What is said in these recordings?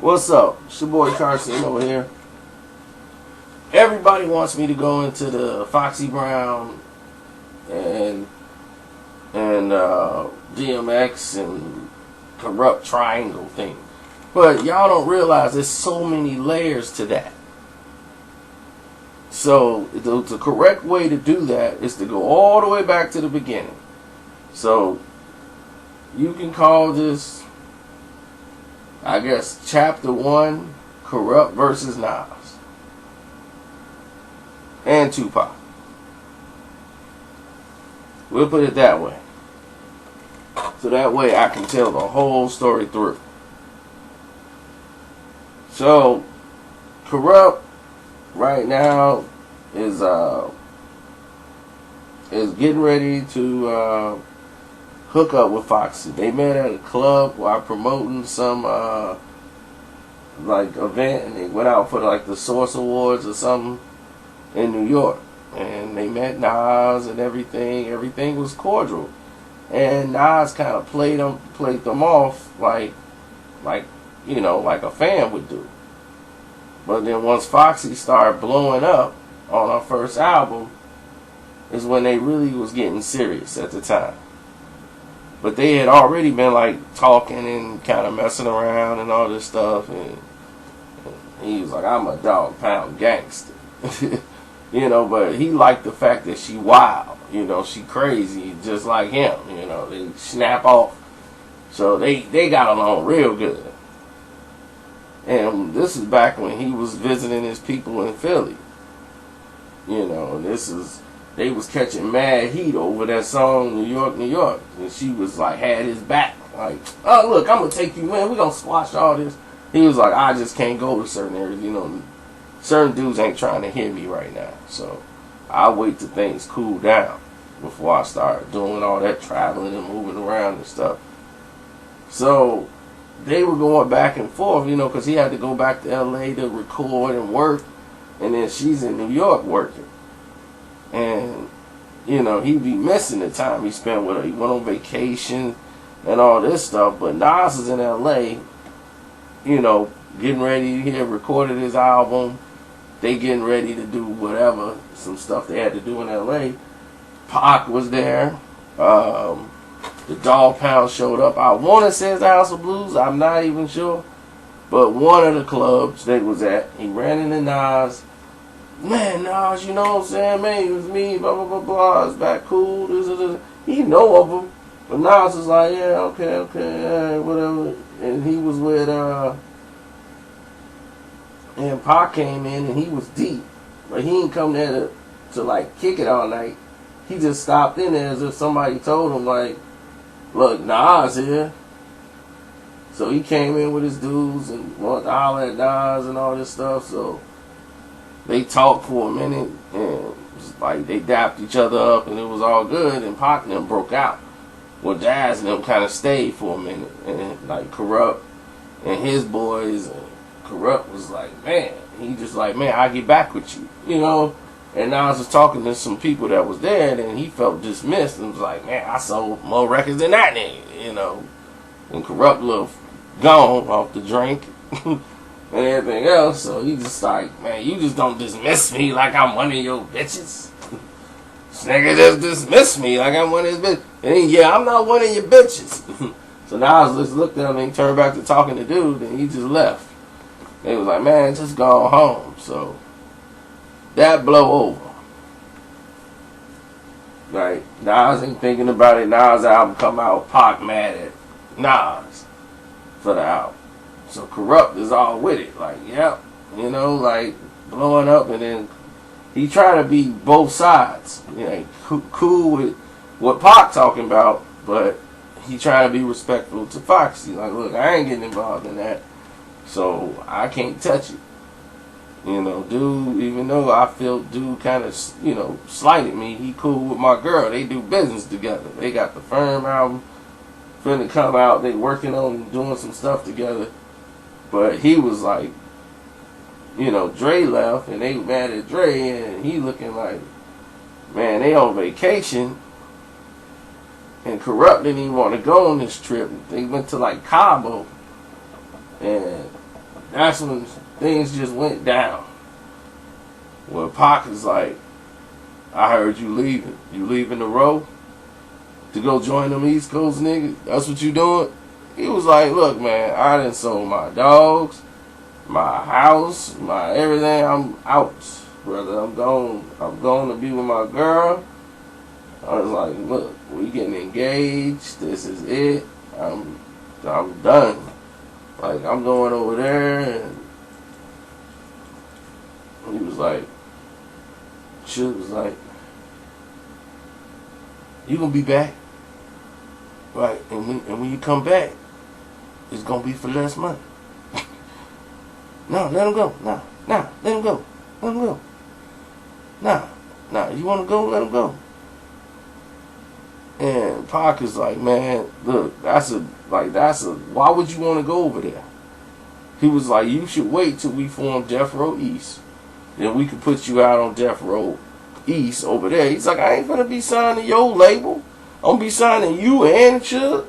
What's up? It's your boy Carson over here. Everybody wants me to go into the Foxy Brown and DMX and Kurupt triangle thing. But y'all don't realize there's so many layers to that. So the correct way to do that is to go all the way back to the beginning. So you can call this, I guess, Chapter 1, Kurupt versus Nas and Tupac. We'll put it that way. So that way I can tell the whole story through. So Kurupt right now is getting ready to hook up with Foxy. They met at a club while promoting some like event, and they went out for like the Source Awards or something in New York, and they met Nas and everything. Everything was cordial, and Nas kind of played them off like you know, like a fan would do. But then once Foxy started blowing up on our first album is when they really was getting serious at the time. But they had already been like talking and kind of messing around and all this stuff, and he was like, I'm a dog pound gangster. You know, but he liked the fact that she wild, you know, she crazy just like him, you know, they snap off. So they got along real good. And this is back when he was visiting his people in Philly. You know, they was catching mad heat over that song, New York, New York. And she was like, had his back. Like, oh, look, I'm going to take you, man. We're going to squash all this. He was like, I just can't go to certain areas. You know, certain dudes ain't trying to hear me right now. So I'll wait till things cool down before I start doing all that traveling and moving around and stuff. So they were going back and forth, you know, because he had to go back to L.A. to record and work. And then she's in New York working. And, you know, he'd be missing the time he spent with her. He went on vacation and all this stuff. But Nas is in L.A., you know, getting ready. He had recorded his album. They getting ready to do whatever, some stuff they had to do in L.A. Pac was there. The Dog Pound showed up. I want to say it's the House of Blues. I'm not even sure. But one of the clubs they was at, he ran into Nas. Man, Nas, you know what I'm saying? Man, it was me, blah, blah, blah, blah. It's back cool. He know of him. But Nas was like, yeah, okay, yeah, whatever. And he was with, and Pac came in and he was deep. But he didn't come there to like, kick it all night. He just stopped in there as if somebody told him, like, look, Nas here. So he came in with his dudes and wanted to holler at Nas and all this stuff. So they talked for a minute, and it was like they dapped each other up, and it was all good. And Pac and them broke out. Well, Jazz and them kind of stayed for a minute, and like Kurupt and his boys, and Kurupt was like, man, he just like, man, I'll get back with you, you know. And Nas was talking to some people that was there, and he felt dismissed and was like, man, I sold more records than that nigga, you know. And Kurupt little gone off the drink and everything else, so he just like, man, you just don't dismiss me like I'm one of your bitches. This nigga just dismissed me like I'm one of his bitches. And then, yeah, I'm not one of your bitches. So Nas just looked at him and he turned back to talking to dude, and he just left. They was like, man, just go home. So that blow over. Like, Nas ain't thinking about it. Nas' album come out, Pac mad at Nas for the album. So Kurupt is all with it. Like, yep, you know, like blowing up, and then he trying to be both sides. You know, cool with what Pac talking about, but he trying to be respectful to Foxy. Like, look, I ain't getting involved in that, so I can't touch it. You know, dude, even though I feel dude kind of, you know, slighted me, he cool with my girl. They do business together. They got the Firm album finna come out. They working on doing some stuff together. But he was like, you know, Dre left, and they mad at Dre, and he looking like, man, they on vacation. And Kurupt didn't even want to go on this trip. They went to like Cabo, and that's when things just went down. When Pac is like, I heard you leaving. You leaving the row to go join them East Coast niggas? That's what you doing? He was like, look, man, I done sold my dogs, my house, my everything. I'm out, brother. I'm going to be with my girl. I was like, look, we getting engaged. This is it. I'm done. Like, I'm going over there. And he was like, Suge was like, you gonna be back, right? And when you come back, it's gonna be for less money. No, let him go. No, let him go. Let him go. Nah, you wanna go? Let him go. And Pac is like, man, look, why would you want to go over there? He was like, you should wait till we form Death Row East. Then we could put you out on Death Row East over there. He's like, I ain't gonna be signing your label. I'm gonna be signing you and Suge.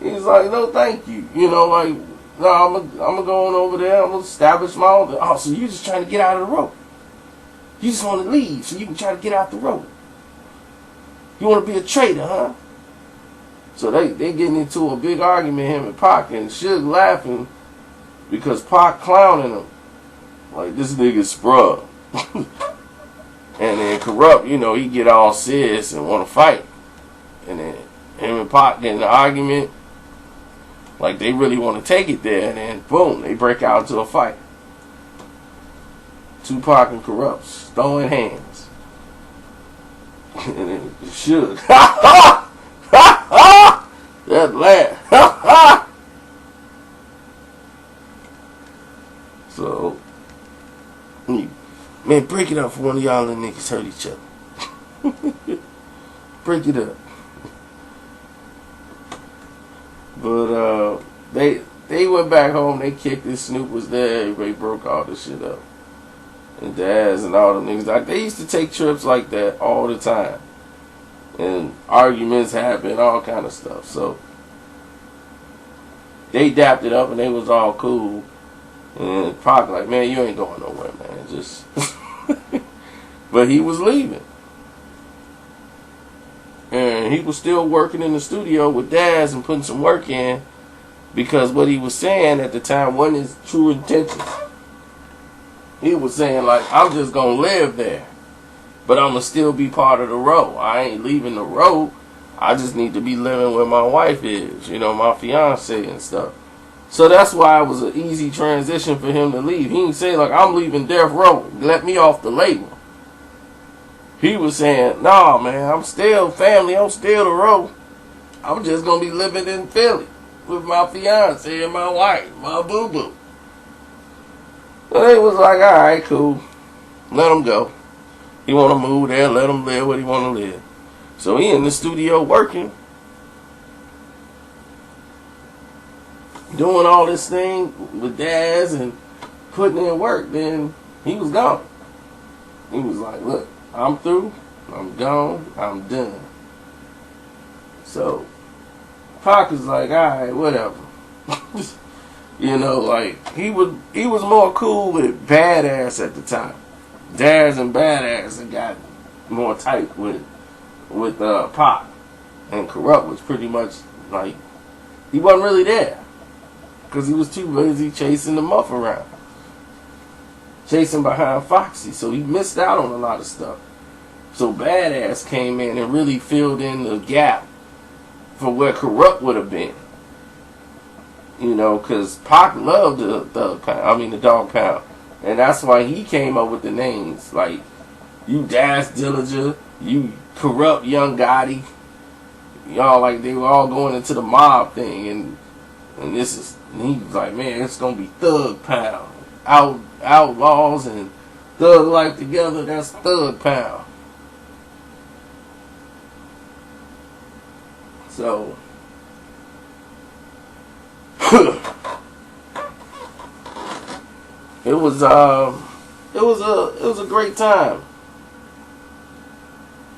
He's like, no, thank you. You know, like, no, I'm gonna go on over there. I'm gonna establish my own. Oh, so you just trying to get out of the road? You just want to leave so you can try to get out the road? You want to be a traitor, huh? So they getting into a big argument, him and Pac, and Suge laughing because Pac clowning him. Like, this nigga sprung. And then Corrupt, you know, he get all serious and want to fight. And then him and Pac get in an argument. Like, they really want to take it there. And then, boom, they break out into a fight. Tupac and Corrupt throwing hands. And then Suge. That laugh. So, man, break it up for one of y'all and niggas hurt each other. Break it up. But they went back home, they kicked it, Snoop was there, everybody broke all this shit up. And Daz and all them niggas, like, they used to take trips like that all the time. And arguments happen, all kind of stuff. So they dapped it up and they was all cool. And Pac like, man, you ain't going nowhere, man. Just but he was leaving. And he was still working in the studio with Daz and putting some work in, because what he was saying at the time wasn't his true intentions. He was saying, like, I'm just going to live there, but I'm going to still be part of the row. I ain't leaving the row. I just need to be living where my wife is, you know, my fiance and stuff. So that's why it was an easy transition for him to leave. He didn't say, like, I'm leaving Death Row. Let me off the label. He was saying, nah, man, I'm still family. I'm still the row. I'm just going to be living in Philly with my fiance and my wife, my boo-boo. So they was like, all right, cool. Let him go. He want to move there. Let him live what he want to live. So he in the studio working, doing all this thing with Daz and putting in work. Then he was gone. He was like, look, I'm through. I'm gone. I'm done. So Pac is like, all right, whatever. You know, like, he was more cool with Badass at the time. Daz and Badass had got more tight with Pac. And Corrupt was pretty much like, he wasn't really there, because he was too busy chasing the muff around, chasing behind Foxy. So he missed out on a lot of stuff. So Badass came in and really filled in the gap for where Corrupt would have been. You know, because Pac loved the Dog Pound. And that's why he came up with the names. Like, you Daz Dillinger, you Corrupt Young Gotti. Y'all, like, they were all going into the mob thing. And he was like, man, it's going to be Thug Pound. Outlaws and thug life together, that's Thug Pound. So it was a great time.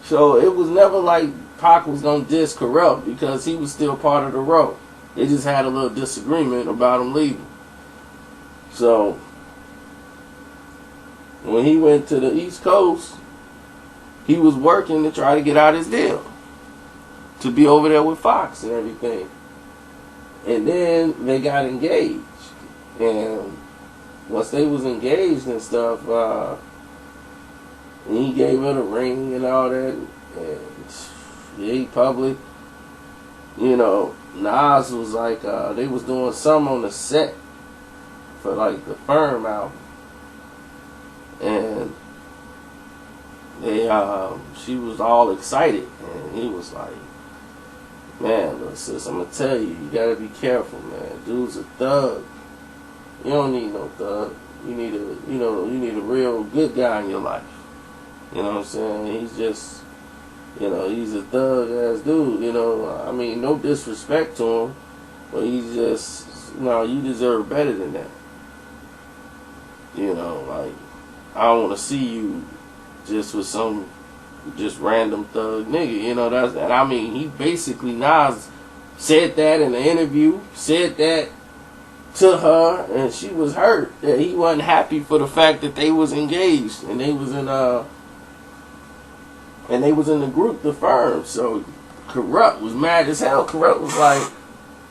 So it was never like Pac was gonna diss Corrupt, because he was still part of the row. They just had a little disagreement about him leaving. So when he went to the East Coast, he was working to try to get out his deal, to be over there with Fox and everything. And then they got engaged. And once they was engaged and stuff, and he gave her the ring and all that, and he public, you know, Nas was like, they was doing something on the set for like the Firm album. And they, she was all excited, and he was like, man, look, sis, I'm gonna tell you, you gotta be careful, man. Dude's a thug. You don't need no thug. You need a real good guy in your life. You know what I'm saying? He's just, he's a thug ass dude. I mean, no disrespect to him, but he's just, you deserve better than that. Like, I don't want to see you just with some just random thug nigga. And I mean, he basically, Nas said that in the interview, said that to her, and she was hurt that he wasn't happy for the fact that they was engaged and they was in the group, the Firm. So Kurupt was mad as hell. Kurupt was like,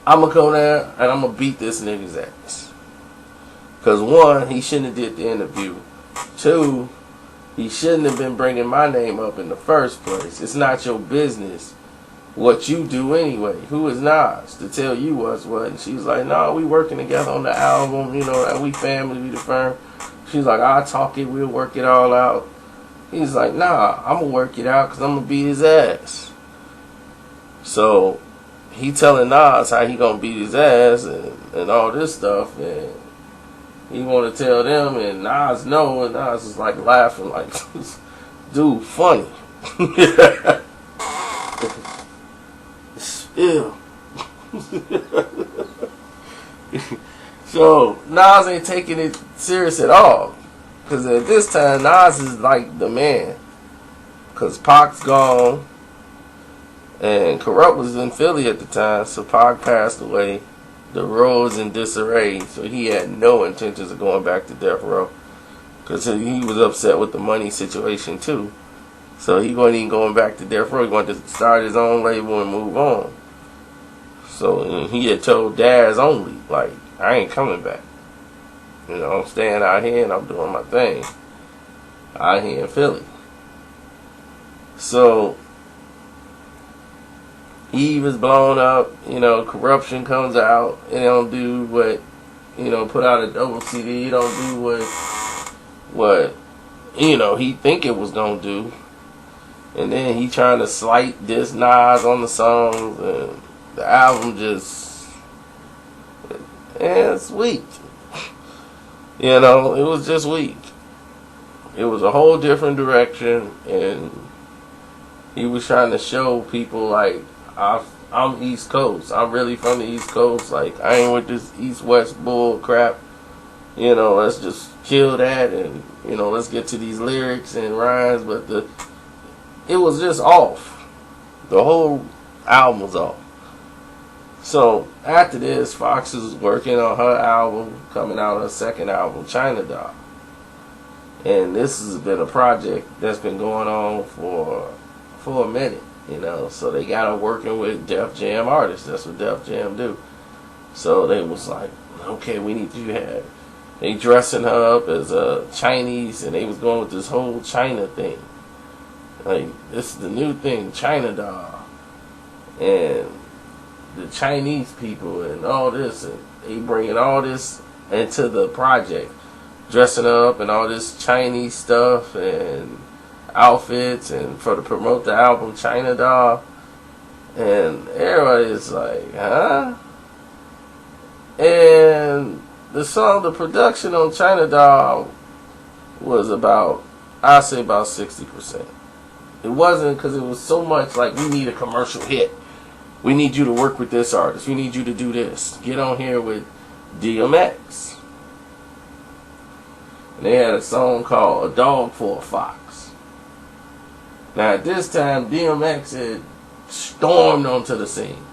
I'm gonna go there and I'm gonna beat this nigga's ass. Cause one, he shouldn't have did the interview. Two, he shouldn't have been bringing my name up in the first place. It's not your business what you do anyway. Who is Nas to tell you what's what? And she was like, no, we working together on the album, and we family, we the Firm. She's like, I'll talk it, we'll work it all out. He's like, nah, I'm going to work it out because I'm going to beat his ass. So he telling Nas how he going to beat his ass and all this stuff. And he want to tell them, and Nas know, and Nas is like laughing like, dude, funny. Ew. So Nas ain't taking it serious at all. Because at this time, Nas is like the man. Because Pac's gone. And Corrupt was in Philly at the time. So Pac passed away. The road's in disarray. So he had no intentions of going back to Death Row. Because he was upset with the money situation too. So he wasn't even going back to Death Row. He wanted to start his own label and move on. So he had told Daz only, like, I ain't coming back. I'm staying out here and I'm doing my thing out here in Philly. So Eve is blown up, Corruption comes out, and they don't do what, put out a double CD, don't do what he think it was gonna do. And then he trying to slight this Nas on the songs, and the album just, it's weak. It was just weak. It was a whole different direction, and he was trying to show people, like, I'm East Coast. I'm really from the East Coast. Like, I ain't with this East-West bull crap. Let's just kill that, and, let's get to these lyrics and rhymes. But it was just off. The whole album was off. So after this, Fox is working on her album, coming out her second album, China Doll. And this has been a project that's been going on for a minute, So they got her working with Def Jam artists. That's what Def Jam do. So they was like, okay, we need to have. They dressing her up as a Chinese, and they was going with this whole China thing. Like, this is the new thing, China Doll. And the Chinese people and all this, and they bringing all this into the project, dressing up and all this Chinese stuff and outfits, and to promote the album China Doll. And everybody's like, huh? And the production on China Doll was about, I'd say about 60%. It wasn't because it was so much like, we need a commercial hit. We need you to work with this artist. We need you to do this. Get on here with DMX. And they had a song called A Dog for a Fox. Now at this time, DMX had stormed onto the scene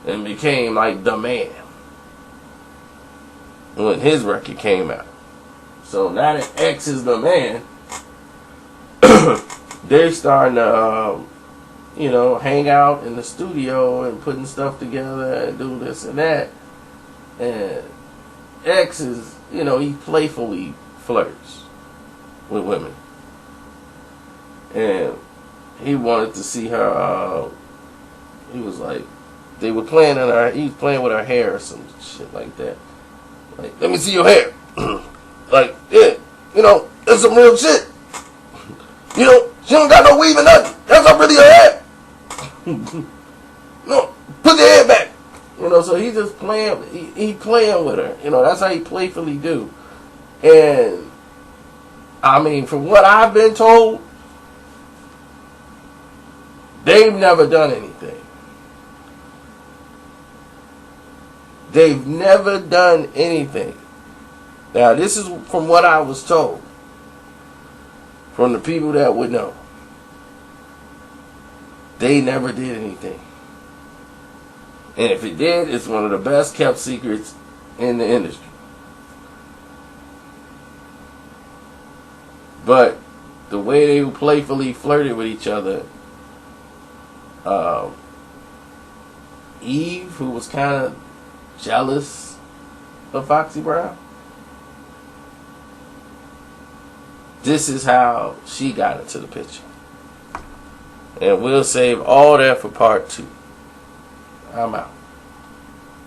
and became like the man. when his record came out. So now that X is the man, they're starting to, hang out in the studio and putting stuff together and do this and that. And X is, he playfully flirts with women. And he wanted to see her, he was like, they were playing in her, he was playing with her hair or some shit like that. Like, let me see your hair. Like, yeah, that's some real shit. She don't got no weave or nothing. That's not really her hair. No, put your hair back. So he just playing, he playing with her. That's how he playfully do. And, I mean, from what I've been told, they've never done anything. They've never done anything. Now, this is from what I was told. From the people that would know. They never did anything. And if it did, it's one of the best kept secrets in the industry. But the way they playfully flirted with each other, Eve, who was kind of jealous of Foxy Brown, this is how she got into the picture. And we'll save all that for part 2. I'm out.